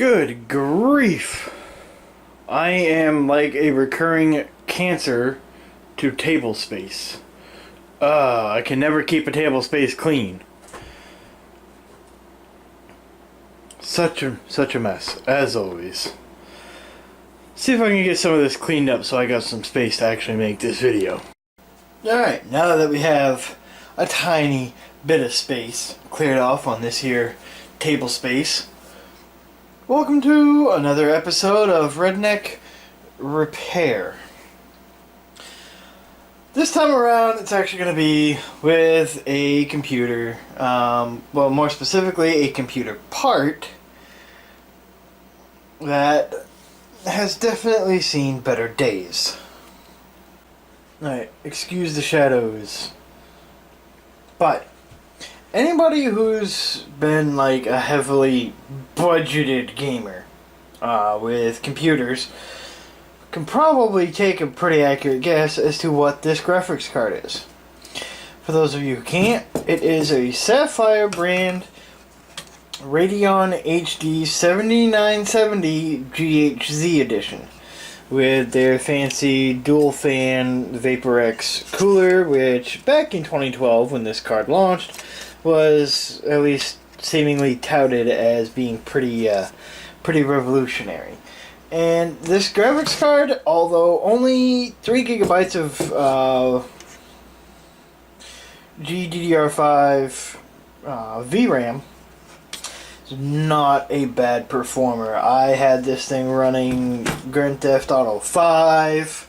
Good grief. I am like a recurring cancer to table space. I can never keep a table space clean. Such a mess, as always. See if I can get some of this cleaned up so I got some space to actually make this video. Alright, now that we have a tiny bit of space cleared off on this here table space, welcome to another episode of Redneck Repair. This time around, it's actually going to be with a computer, well, more specifically, a computer part that has definitely seen better days. Alright, excuse the shadows. But anybody who's been like a heavily budgeted gamer with computers can probably take a pretty accurate guess as to what this graphics card is. For those of you who can't, it is a Sapphire brand Radeon HD 7970 GHZ edition with their fancy dual fan VaporX cooler, which back in 2012 when this card launched was at least seemingly touted as being pretty revolutionary. And this graphics card, although only 3 gigabytes of GDDR5 VRAM, is not a bad performer. I had this thing running Grand Theft Auto 5,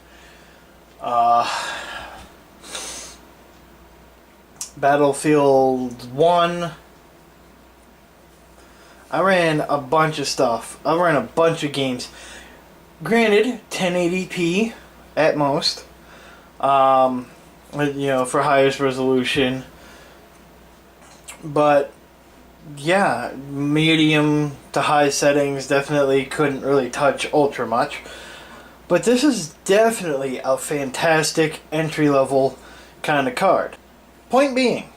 Battlefield 1. I ran a bunch of stuff. I ran a bunch of games. Granted, 1080p at most. For highest resolution. But yeah, medium to high settings definitely couldn't really touch ultra much. But this is definitely a fantastic entry-level kind of card. Point being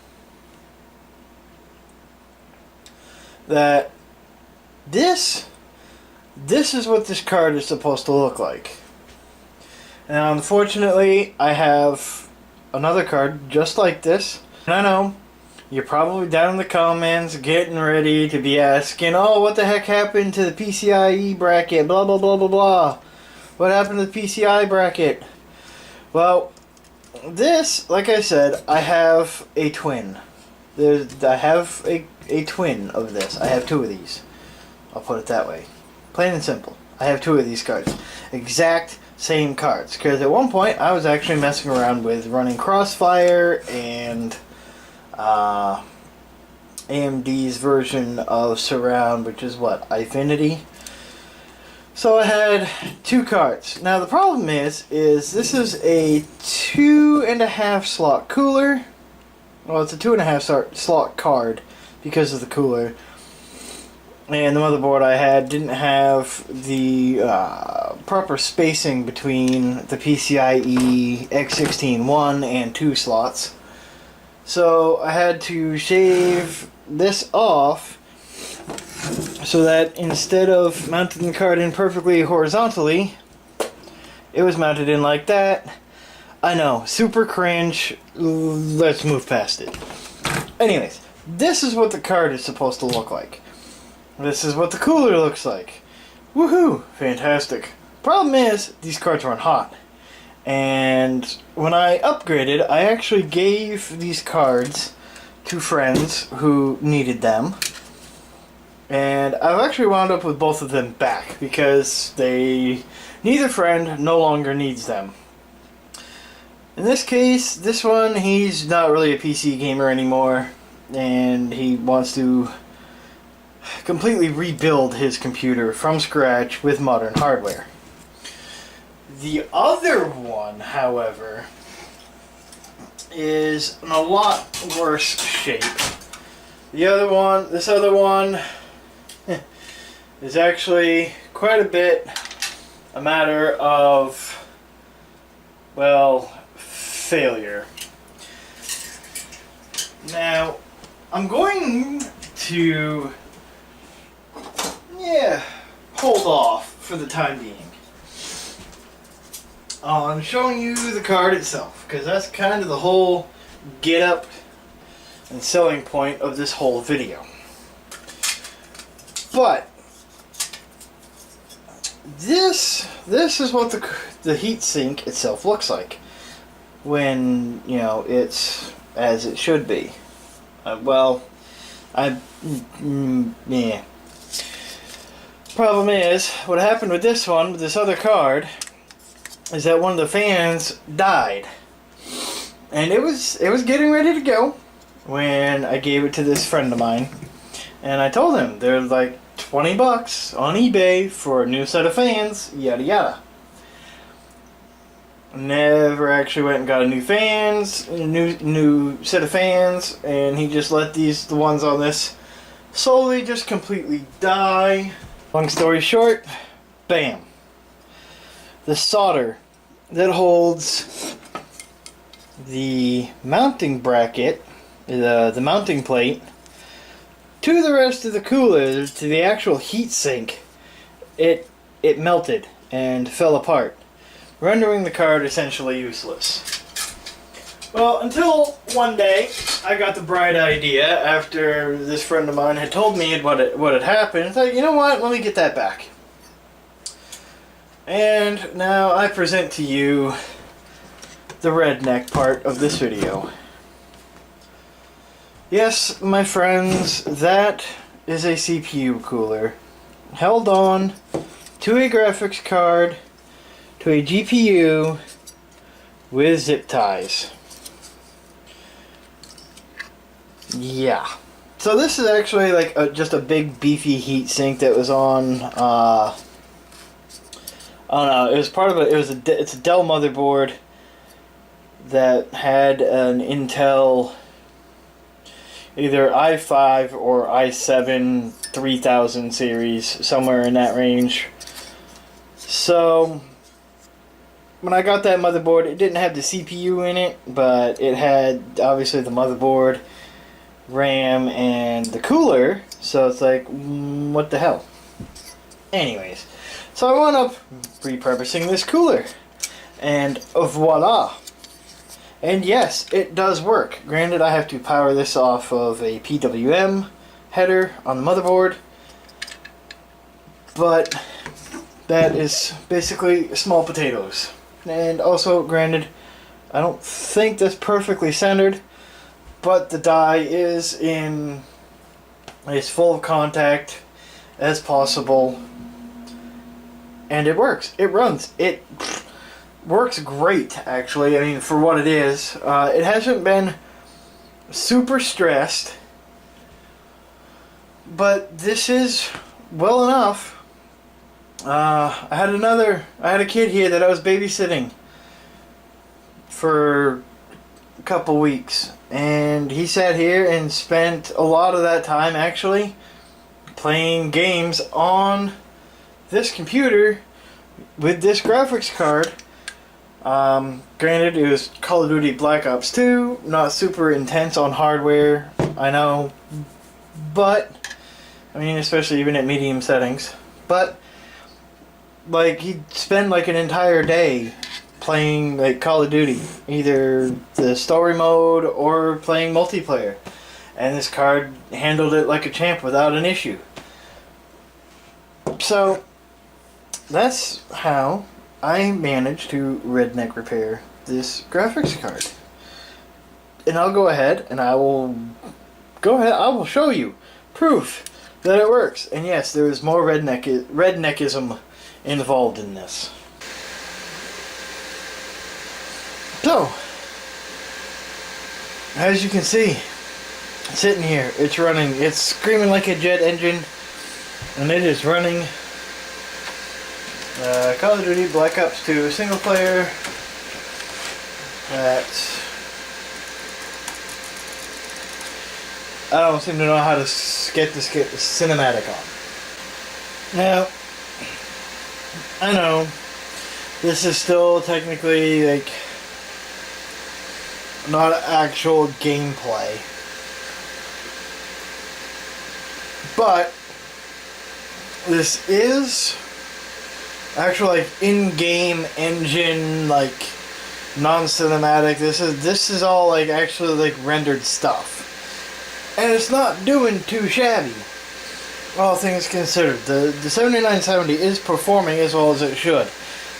that this is what this card is supposed to look like. Now, unfortunately, I have another card just like this. And I know you're probably down in the comments getting ready to be asking, oh, what the heck happened to the PCIe bracket? Blah, blah, blah, blah, blah. What happened to the PCI bracket? Well, this, like I said, I have a twin. I have a twin of this. I have 2 of these. I'll put it that way. Plain and simple. I have 2 of these cards. Exact same cards. Because at one point, I was actually messing around with running Crossfire and AMD's version of Surround, which is what? Eyefinity? So I had 2 cards. Now the problem is this is a 2.5 slot cooler. Well, it's a 2.5 slot card because of the cooler. And the motherboard I had didn't have the proper spacing between the PCIe X16 1 and 2 slots. So I had to shave this off so that instead of mounting the card in perfectly horizontally, it was mounted in like that. I know, super cringe. Let's move past it. Anyways, this is what the card is supposed to look like. This is what the cooler looks like. Woohoo! Fantastic. Problem is, these cards run hot. And when I upgraded, I actually gave these cards to friends who needed them. And I've actually wound up with both of them back because neither friend no longer needs them. In this case, this one, he's not really a PC gamer anymore. And he wants to completely rebuild his computer from scratch with modern hardware. The other one, however, is in a lot worse shape. This other one is actually quite a bit a matter of, well, failure. Now, I'm going to hold off for the time being on showing you the card itself, because that's kind of the whole get up and selling point of this whole video. But this is what the heatsink itself looks like when, you know, it's as it should be. Yeah. Problem is, what happened with this one, with this other card, is that one of the fans died, and it was getting ready to go when I gave it to this friend of mine, and I told him they're like $20 on eBay for a new set of fans, yada yada. Never actually went and got a new set of fans, and he just let the ones on this slowly just completely die. Long story short, bam. The solder that holds the mounting bracket, the mounting plate, to the rest of the cooler, to the actual heat sink, it melted and fell apart, rendering the card essentially useless. Well, until one day, I got the bright idea after this friend of mine had told me what had happened. I thought, you know what, let me get that back. And now I present to you the redneck part of this video. Yes, my friends, that is a CPU cooler held on to a graphics card, to a GPU with zip ties. Yeah. So this is actually like just a big beefy heatsink that was on, I don't know, it was part of it's a Dell motherboard that had an Intel either i5 or i7 3000 series, somewhere in that range. So when I got that motherboard, it didn't have the CPU in it, but it had obviously the motherboard, RAM, and the cooler, so it's like, what the hell. Anyways, so I wound up repurposing this cooler, and voila. And yes, it does work. Granted, I have to power this off of a PWM header on the motherboard, but that is basically small potatoes. And also, granted, I don't think that's perfectly centered, but the die is in as full of contact as possible, and it works. It runs. It works great, actually. I mean, for what it is. It hasn't been super stressed, but this is well enough. I had a kid here that I was babysitting for a couple weeks, and he sat here and spent a lot of that time actually playing games on this computer with this graphics card. Granted, it was Call of Duty Black Ops 2, not super intense on hardware, I know, but, I mean, especially even at medium settings, but, like, he'd spend, like, an entire day playing, like, Call of Duty, either the story mode or playing multiplayer, and this card handled it like a champ without an issue. So, that's how I managed to redneck repair this graphics card. And I'll go ahead and I will show you proof that it works. And yes, there is more redneckism involved in this. So, as you can see, sitting here, it's running, it's screaming like a jet engine, and it is running Call of Duty Black Ops 2 single player. That's, I don't seem to know how to get this cinematic on. Now, I know this is still technically like not actual gameplay, but this is actual like in-game engine, like non-cinematic. This is all like actually like rendered stuff, and it's not doing too shabby. All things considered, the 7970 is performing as well as it should.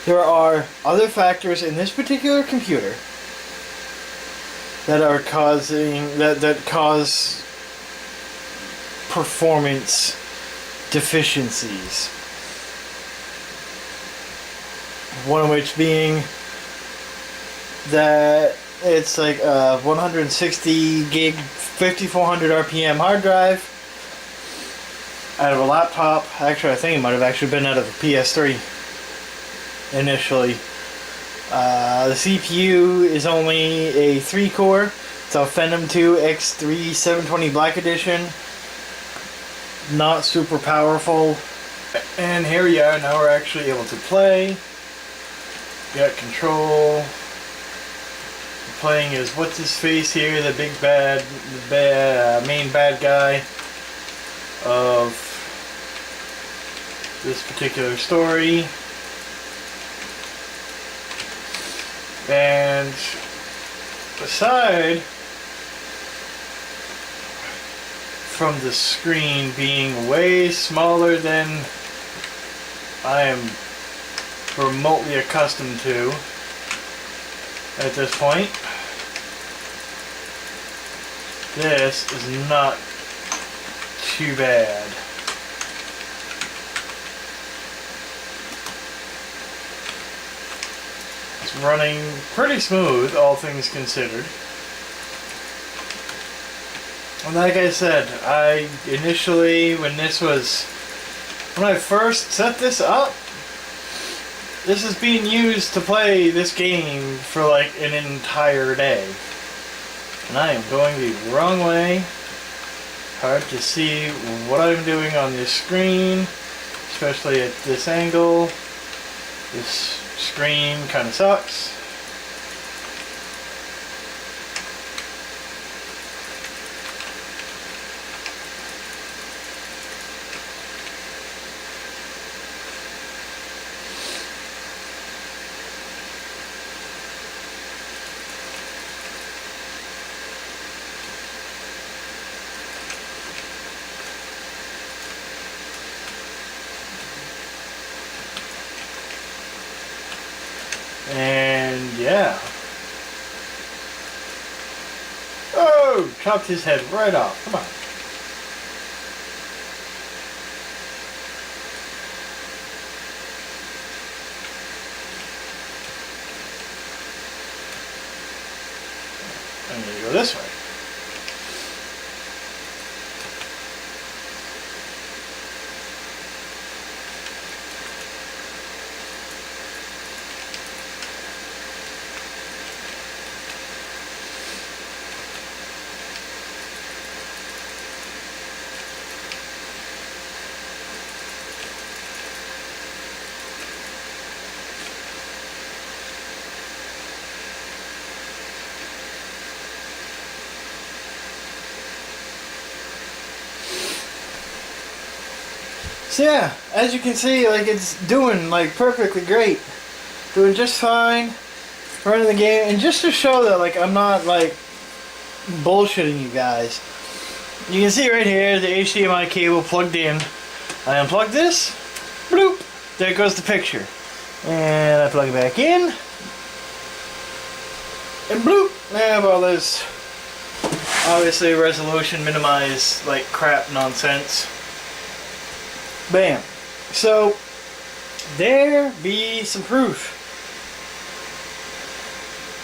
There are other factors in this particular computer that are causing that cause performance deficiencies. One of which being that it's like a 160 gig 5400 RPM hard drive out of a laptop. Actually, I think it might have actually been out of a PS3 initially. The CPU is only a 3-core. It's a Phenom 2 X3 720 Black Edition. Not super powerful. And here we are. Now we're actually able to play. Got control. Playing is what's his face here, the big main bad guy of this particular story. And aside from the screen being way smaller than I am remotely accustomed to at this point, this is not too bad. It's running pretty smooth, all things considered. And like I said, I initially, when I first set this up, this is being used to play this game for like an entire day. And I am going the wrong way. Hard to see what I'm doing on this screen, especially at this angle. This screen kind of sucks. And yeah. Oh, chopped his head right off. Come on. I'm going to go this way. So yeah, as you can see, like it's doing like perfectly great, doing just fine, running the game, and just to show that like I'm not like bullshitting you guys, you can see right here the HDMI cable plugged in. I unplug this, bloop, there goes the picture, and I plug it back in, and bloop. Yeah, well, there's obviously resolution minimize like crap nonsense. Bam. So, there be some proof.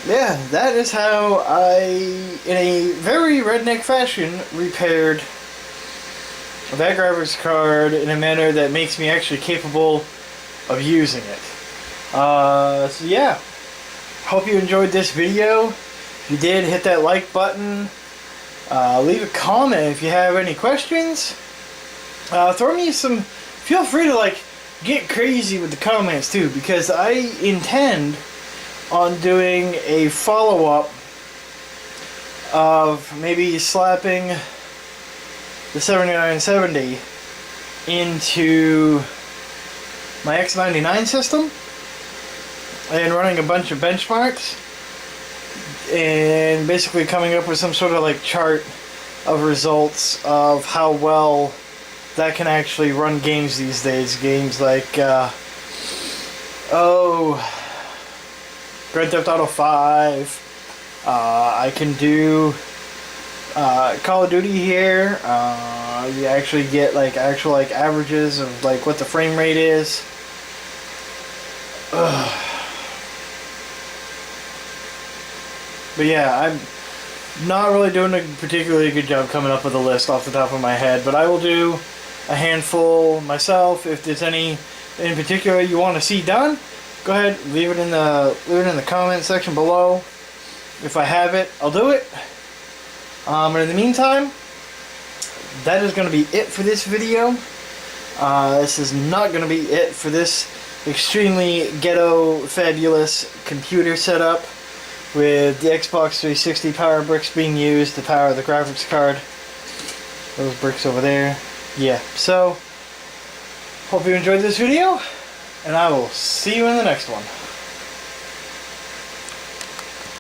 Yeah, that is how I, in a very redneck fashion, repaired that graphics card in a manner that makes me actually capable of using it. So yeah, hope you enjoyed this video. If you did, hit that like button. Leave a comment if you have any questions. Throw me some. Feel free to like get crazy with the comments too, because I intend on doing a follow-up of maybe slapping the 7970 into my X99 system and running a bunch of benchmarks and basically coming up with some sort of like chart of results of how well that can actually run games these days. Games like Grand Theft Auto 5. I can do Call of Duty here. You actually get like actual like averages of like what the frame rate is. But yeah, I'm not really doing a particularly good job coming up with a list off the top of my head, but I will do a handful myself. If there's any in particular you want to see done, go ahead, leave it in the comment section below. If I have it, I'll do it. And in the meantime, that is going to be it for this video. This is not going to be it for this extremely ghetto, fabulous computer setup with the Xbox 360 power bricks being used to power the graphics card. Those bricks over there. Yeah, so hope you enjoyed this video, and I will see you in the next one.